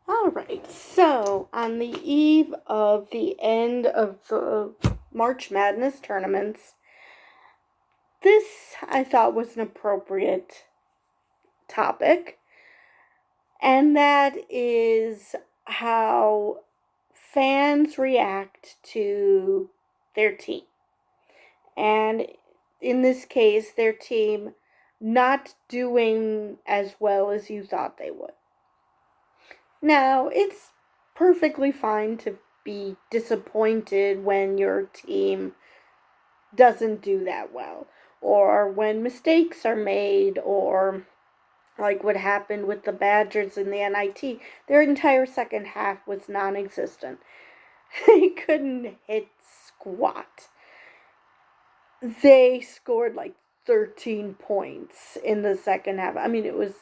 All right, so on the eve of the end of the March Madness tournaments, this I thought was an appropriate topic, and that is how fans react to their team. And in this case, their team not doing as well as you thought they would. Now, it's perfectly fine to be disappointed when your team doesn't do that well, or when mistakes are made, or like what happened with the Badgers in the NIT. Their entire second half was non existent. They couldn't hit squat. They scored like 13 points in the second half. I mean, it was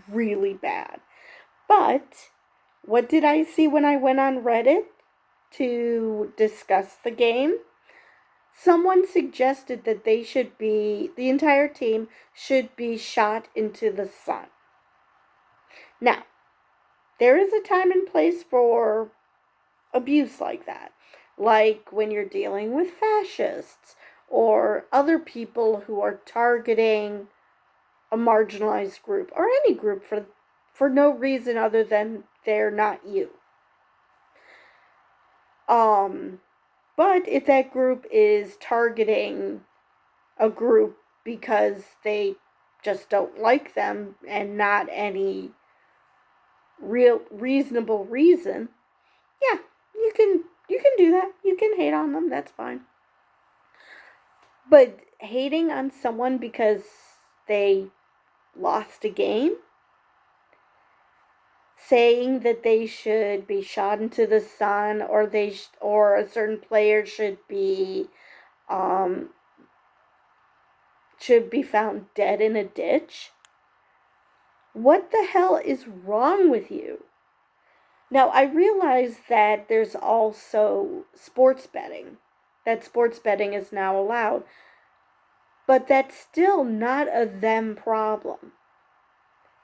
really bad. But what did I see when I went on Reddit to discuss the game? Someone suggested that the entire team should be shot into the sun. Now, there is a time and place for abuse like that. Like when you're dealing with fascists or other people who are targeting a marginalized group or any group for no reason other than they're not you. But if that group is targeting a group because they just don't like them and not any real reasonable reason, yeah, you can do that. You can hate on them, that's fine. But hating on someone because they lost a game, saying that they should be shot into the sun, or a certain player um should be found dead in a ditch. What the hell is wrong with you? Now, I realize that there's also sports betting, that sports betting is now allowed, but that's still not a them problem.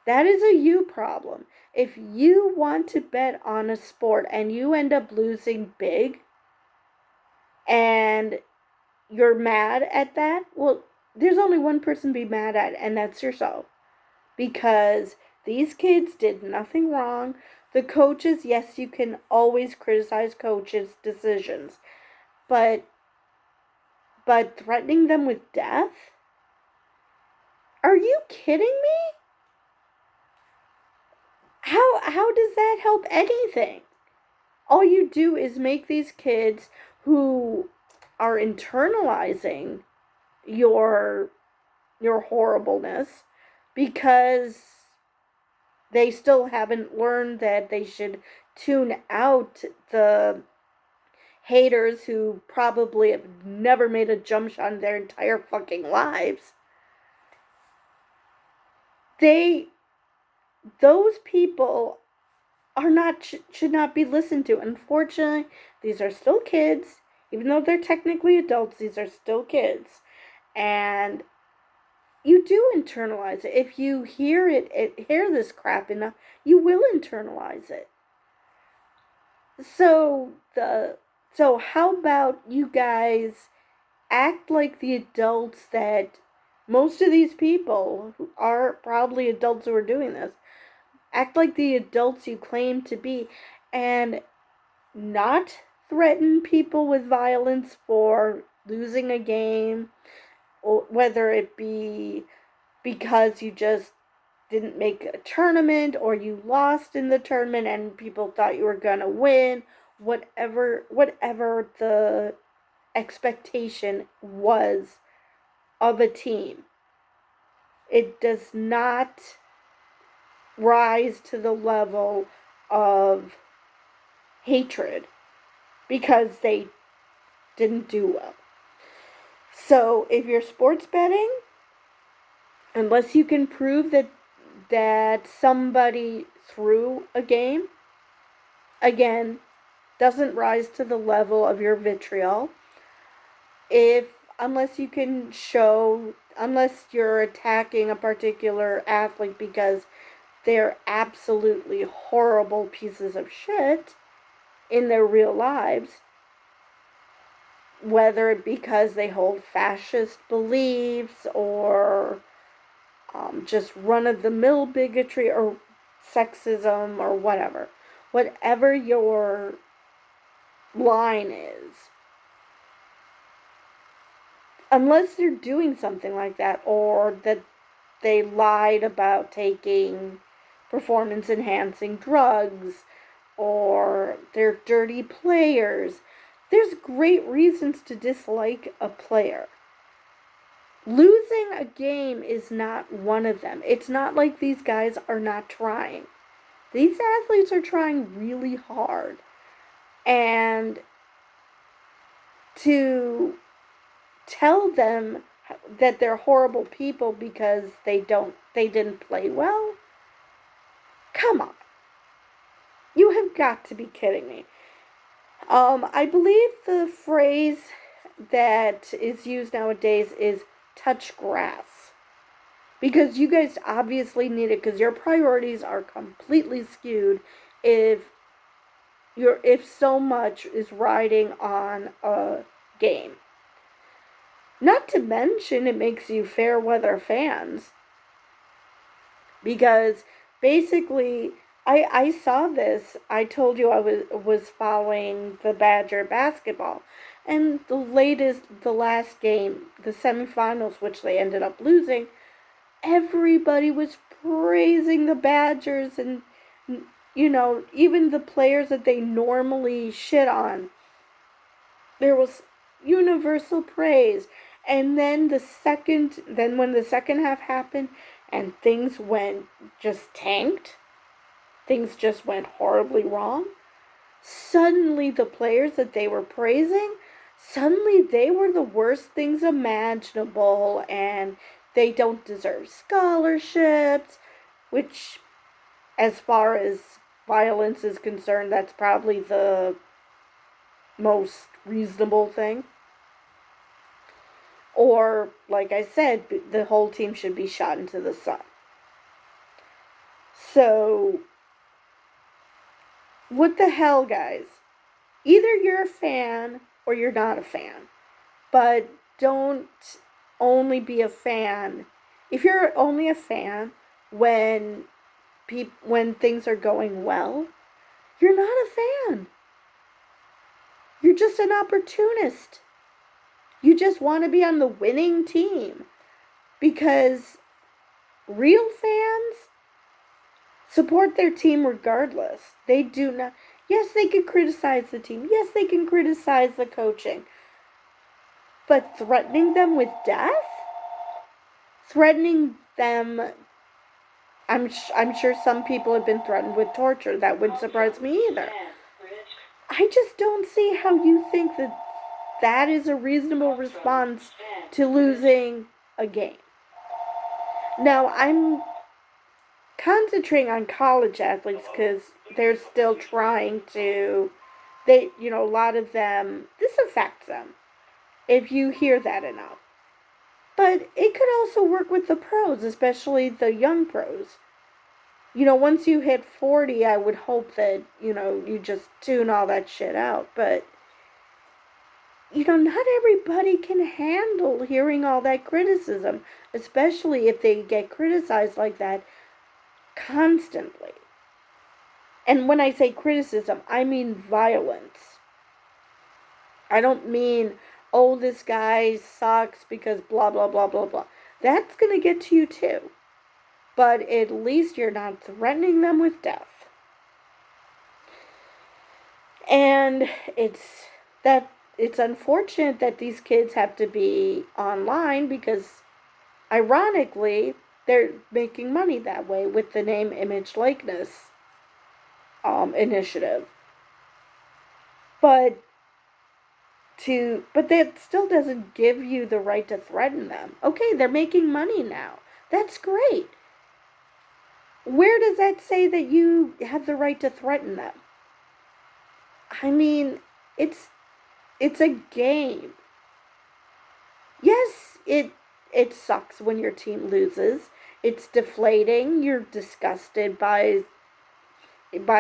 That is a you problem. If you want to bet on a sport and you end up losing big and you're mad at that, well, there's only one person to be mad at, and that's yourself. Because these kids did nothing wrong. The coaches, yes, you can always criticize coaches' decisions, but threatening them with death? Are you kidding me? How does that help anything? All you do is make these kids who are internalizing your horribleness because they still haven't learned that they should tune out the haters who probably have never made a jump shot in their entire fucking lives. Those people should not be listened to. Unfortunately, these are still kids. Even though they're technically adults, these are still kids. And you do internalize it. If you hear this crap enough, you will internalize it. So how about you guys act like the adults that most of these people who are probably adults who are doing this, act like the adults you claim to be, and not threaten people with violence for losing a game, or whether it be because you just didn't make a tournament or you lost in the tournament and people thought you were going to win, whatever the expectation was of a team. It does not rise to the level of hatred because they didn't do well. So if you're sports betting, unless you can prove that somebody threw a game, again, doesn't rise to the level of your vitriol. Unless you can show, unless you're attacking a particular athlete because they're absolutely horrible pieces of shit in their real lives, whether because they hold fascist beliefs or just run-of-the-mill bigotry or sexism or whatever. Whatever your line is, unless they're doing something like that, or that they lied about taking performance enhancing drugs, or they're dirty players, there's great reasons to dislike a player. Losing a game is not one of them. It's not like these guys are not trying. These athletes are trying really hard. And to tell them that they're horrible people because they didn't play well, come on. You have got to be kidding me. I believe the phrase that is used nowadays is touch grass. Because you guys obviously need it, because your priorities are completely skewed if so much is riding on a game. Not to mention, it makes you fair weather fans. Because basically, I saw this. I told you I was following the Badger basketball. And the last game, the semifinals, which they ended up losing, everybody was praising the Badgers, and even the players that they normally shit on, there was universal praise. And then when the second half happened and things just tanked, things just went horribly wrong, suddenly the players that they were praising, suddenly they were the worst things imaginable, and they don't deserve scholarships, which, as far as violence is concerned, that's probably the most reasonable thing. Or, like I said, the whole team should be shot into the sun. So, what the hell, guys? Either you're a fan or you're not a fan. But don't only be a fan. If you're only a fan when things are going well, you're not a fan. You're just an opportunist. You just want to be on the winning team. Because real fans support their team regardless. They do not. Yes, they can criticize the team. Yes, they can criticize the coaching. But threatening them with death? Threatening them... I'm sure some people have been threatened with torture. That wouldn't surprise me either. I just don't see how you think that is a reasonable response to losing a game. Now, I'm concentrating on college athletes because they're still trying to... a lot of them... This affects them, if you hear that enough. But it could also work with the pros, especially the young pros. Once you hit 40, I would hope that, you just tune all that shit out. But, not everybody can handle hearing all that criticism, especially if they get criticized like that constantly. And when I say criticism, I mean violence. I don't mean, oh, this guy sucks because blah, blah, blah, blah, blah. That's going to get to you too. But at least you're not threatening them with death. And it's unfortunate that these kids have to be online because, ironically, they're making money that way with the name, image, likeness initiative. But that still doesn't give you the right to threaten them. Okay, they're making money now. That's great. Where does that say that you have the right to threaten them? I mean, it's a game. Yes, it sucks when your team loses. it's deflating. You're disgusted by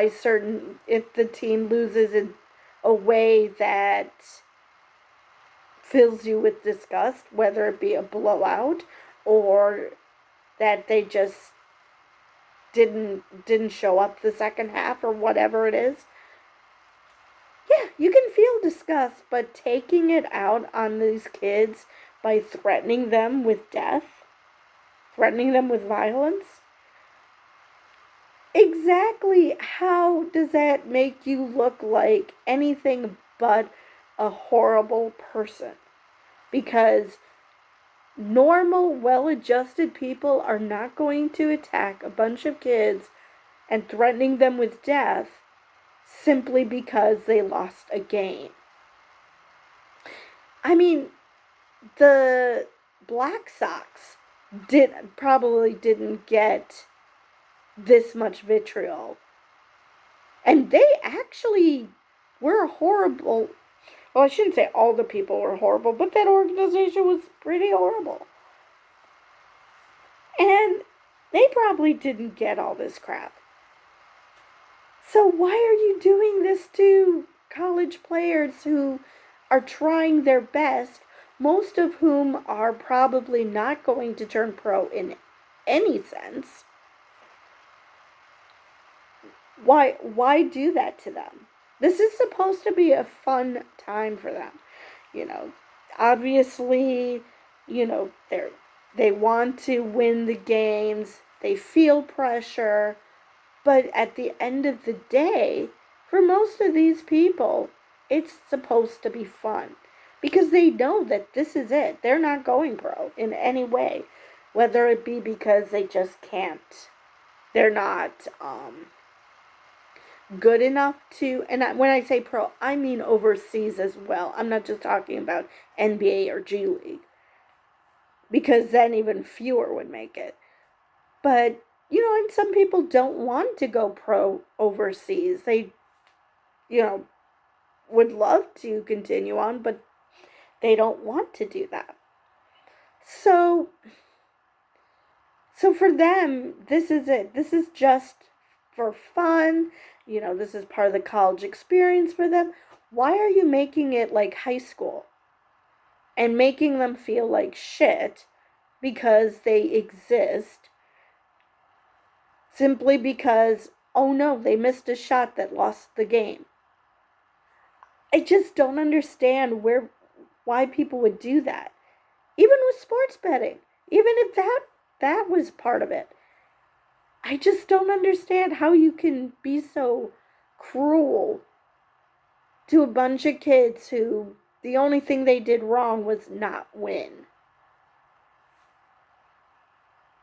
certain, if the team loses in a way that fills you with disgust, whether it be a blowout or that they just didn't show up the second half or whatever it is. Yeah, you can feel disgust, but taking it out on these kids by threatening them with death, threatening them with violence, exactly how does that make you look like anything but a horrible person? Because normal, well-adjusted people are not going to attack a bunch of kids and threatening them with death simply because they lost a game. I mean, the Black Sox probably didn't get this much vitriol. And they actually were horrible. Well, I shouldn't say all the people were horrible, but that organization was pretty horrible. And they probably didn't get all this crap. So why are you doing this to college players who are trying their best, most of whom are probably not going to turn pro in any sense? Why do that to them? This is supposed to be a fun time for them. Obviously, they want to win the games. They feel pressure. But at the end of the day, for most of these people, it's supposed to be fun. Because they know that this is it. They're not going pro in any way. Whether it be because they just can't. They're not good enough to, and when I say pro, I mean overseas as well. I'm not just talking about NBA or G League. Because then even fewer would make it. But and some people don't want to go pro overseas. They, would love to continue on, but they don't want to do that. So for them, this is it. This is just for fun. This is part of the college experience for them. Why are you making it like high school and making them feel like shit because they exist? Simply because, oh no, they missed a shot that lost the game. I just don't understand why people would do that. Even with sports betting, even if that was part of it. I just don't understand how you can be so cruel to a bunch of kids who the only thing they did wrong was not win.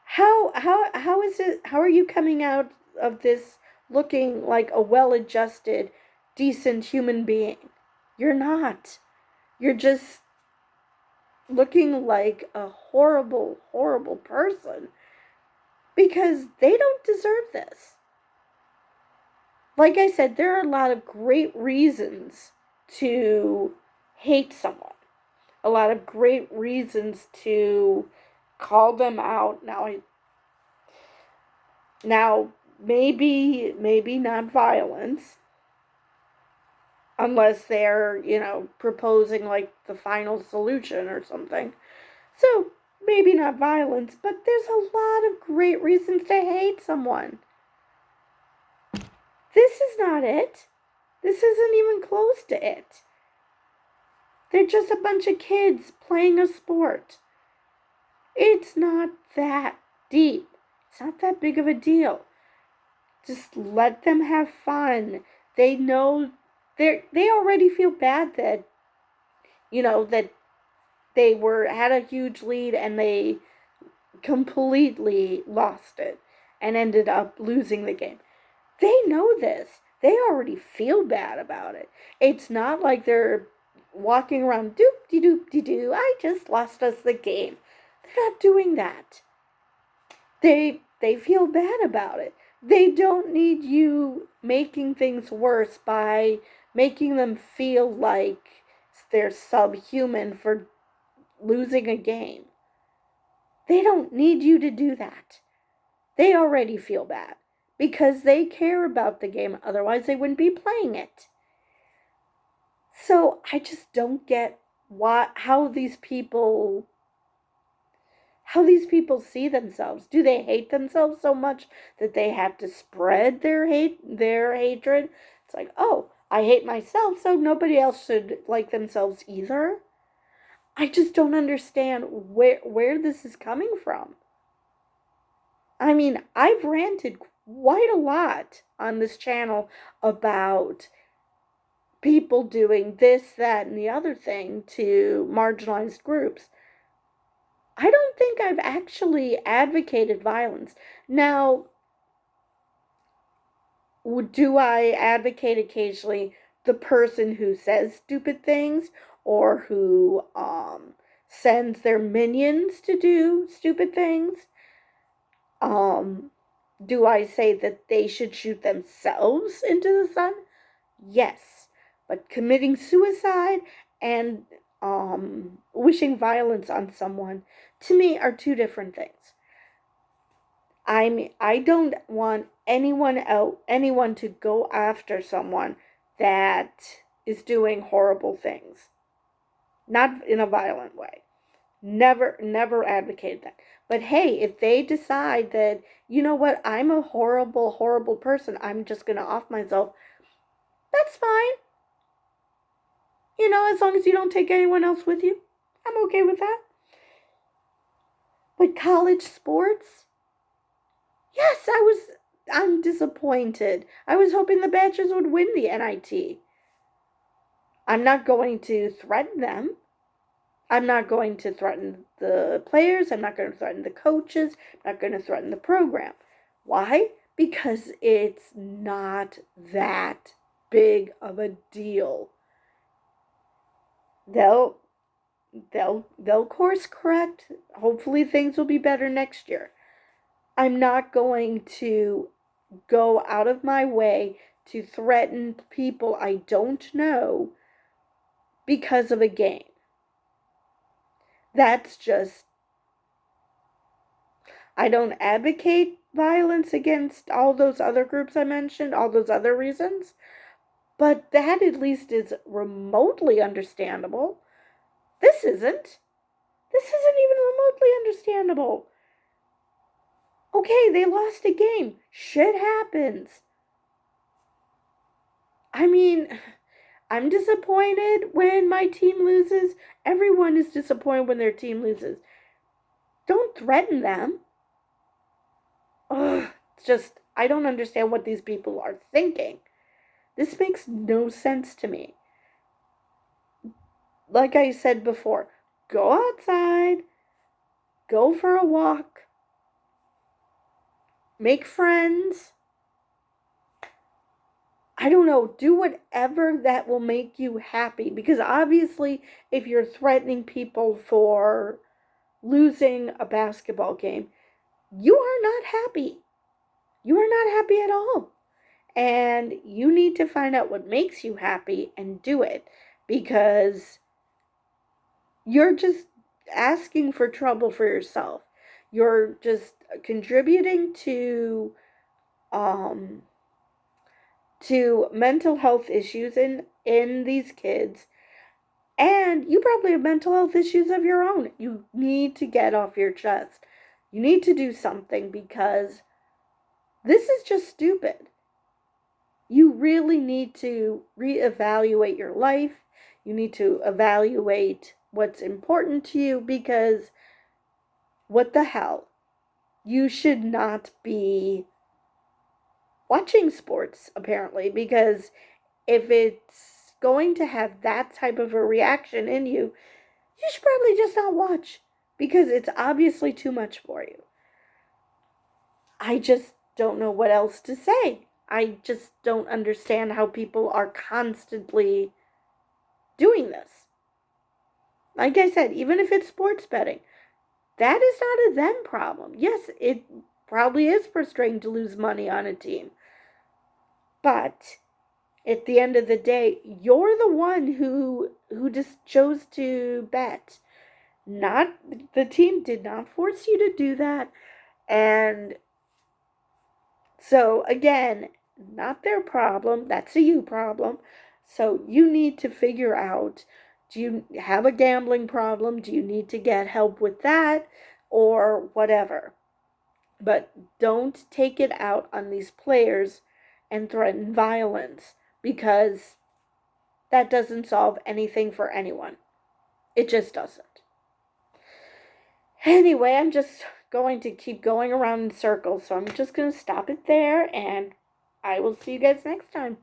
How is it? How are you coming out of this looking like a well-adjusted, decent human being? You're not. You're just looking like a horrible, horrible person because they don't deserve this. Like I said, there are a lot of great reasons to hate someone. A lot of great reasons to call them out. Now maybe not violence, unless they're, proposing like the final solution or something. So maybe not violence, but there's a lot of great reasons to hate someone. This is not it. This isn't even close to it. They're just a bunch of kids playing a sport. It's not that deep. It's not that big of a deal. Just let them have fun. They know they already feel bad that that they had a huge lead and they completely lost it and ended up losing the game. They know this. They already feel bad about it. It's not like they're walking around doop-de-doop-de-doo, I just lost us the game. They're not doing that. They feel bad about it. They don't need you making things worse by making them feel like they're subhuman for losing a game. They don't need you to do that. They already feel bad because they care about the game, otherwise they wouldn't be playing it. So I just don't get how these people see themselves. Do they hate themselves so much that they have to spread their hatred? It's like, oh, I hate myself, so nobody else should like themselves either. I just don't understand where this is coming from. I mean, I've ranted quite a lot on this channel about people doing this, that, and the other thing to marginalized groups. I don't think I've actually advocated violence. Now, do I advocate occasionally the person who says stupid things or who sends their minions to do stupid things? Do I say that they should shoot themselves into the sun? Yes. But committing suicide and wishing violence on someone, to me, are two different things. I don't want anyone to go after someone that is doing horrible things. Not in a violent way. Never advocated that. But hey, if they decide that, you know what, I'm a horrible person, I'm just going to off myself, that's fine. You know, as long as you don't take anyone else with you, I'm okay with that. But college sports? Yes, I'm disappointed. I was hoping the Badgers would win the NIT. I'm not going to threaten them. I'm not going to threaten the players. I'm not going to threaten the coaches. I'm not going to threaten the program. Why? Because it's not that big of a deal. They'll course correct. Hopefully things will be better next year. I'm not going to go out of my way to threaten people I don't know because of a game. That's just, I don't advocate violence against all those other groups I mentioned, all those other reasons, but that at least is remotely understandable. This isn't. This isn't even remotely understandable. Okay, they lost a game. Shit happens. I mean, I'm disappointed when my team loses. Everyone is disappointed when their team loses. Don't threaten them. Ugh, it's just, I don't understand what these people are thinking. This makes no sense to me. Like I said before, go outside, go for a walk, make friends. I don't know, do whatever that will make you happy. Because obviously, if you're threatening people for losing a basketball game, you are not happy. You are not happy at all. And you need to find out what makes you happy and do it. Because you're just asking for trouble for yourself. You're just contributing to mental health issues in these kids, and you probably have mental health issues of your own. You need to get off your chest. You need to do something because this is just stupid. You really need to reevaluate your life. You need to evaluate what's important to you, because what the hell? You should not be watching sports, apparently, because if it's going to have that type of a reaction in you, you should probably just not watch, because it's obviously too much for you. I just don't know what else to say. I just don't understand how people are constantly doing this. Like I said, even if it's sports betting, that is not a them problem. Yes, it probably is frustrating to lose money on a team. But at the end of the day, you're the one who just chose to bet. Not the team did not force you to do that. And So again, not their problem, that's a you problem. So you need to figure out, do you have a gambling problem? Do you need to get help with that or whatever? But don't take it out on these players and threaten violence, because that doesn't solve anything for anyone. It just doesn't. Anyway, I'm just going to keep going around in circles, so I'm just going to stop it there, and I will see you guys next time.